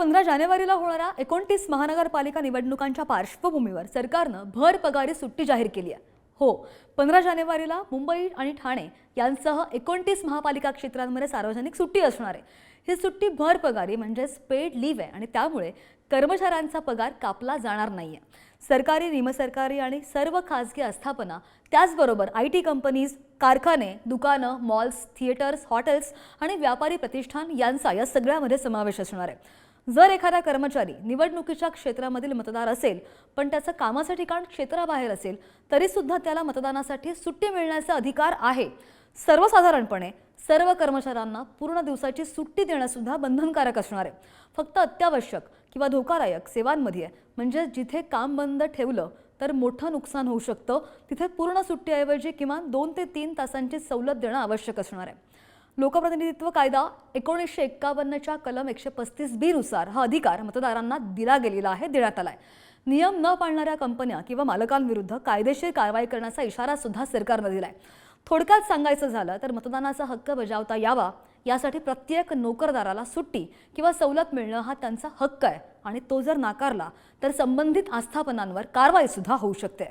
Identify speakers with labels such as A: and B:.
A: 15 जानेवारीला होणाऱ्या 29 महानगरपालिका निवडणुकांच्या पार्श्वभूमीवर सरकारनं भर पगारी सुट्टी जाहीर केली आहे। हो, 15 जानेवारीला मुंबई आणि ठाणे यांसह 29 महापालिका क्षेत्रांमध्ये सार्वजनिक सुट्टी असणार आहे। ही सुट्टी भर पगारी म्हणजेच पेड लीव्ह आहे आणि त्यामुळे कर्मचाऱ्यांचा पगार कापला जाणार नाहीये। सरकारी, निमसरकारी आणि सर्व खासगी आस्थापना, त्याचबरोबर IT कंपनीज, कारखाने, दुकानं, मॉल्स, थिएटर्स, हॉटेल्स आणि व्यापारी प्रतिष्ठान यांचा या सगळ्यामध्ये समावेश असणार आहे। जर एखादा कर्मचारी निवडणुकीच्या क्षेत्रामधील मतदार असेल पण त्याचं कामाचं ठिकाण क्षेत्राबाहेर असेल तरी सुद्धा त्याला मतदानासाठी सुट्टी मिळण्याचा अधिकार आहे। सर्वसाधारणपणे सर्व कर्मचाऱ्यांना पूर्ण दिवसाची सुट्टी देणं सुद्धा बंधनकारक असणार आहे। फक्त अत्यावश्यक किंवा धोकादायक सेवांमध्ये म्हणजे जिथे काम बंद ठेवलं तर मोठं नुकसान होऊ शकतं तिथे पूर्ण सुट्टीऐवजी किमान 2 ते 3 तासांची सवलत देणं आवश्यक असणार आहे। लोकप्रतिनिधित्व कायदा 1951च्या कलम 135B नुसार हा अधिकार मतदारांना दिला गेलेला आहे, देण्यात आलाय। नियम न पाळणाऱ्या कंपन्या किंवा मालकांविरुद्ध कायदेशीर कारवाई करण्याचा इशारा सुद्धा सरकारने दिलाय। थोडक्यात सांगायचं झालं तर मतदानाचा हक्क बजावता यावा यासाठी प्रत्येक नोकरदाराला सुट्टी किंवा सवलत मिळणं हा त्यांचा हक्क आहे आणि तो जर नाकारला तर संबंधित आस्थापनांवर कारवाई सुद्धा होऊ शकते।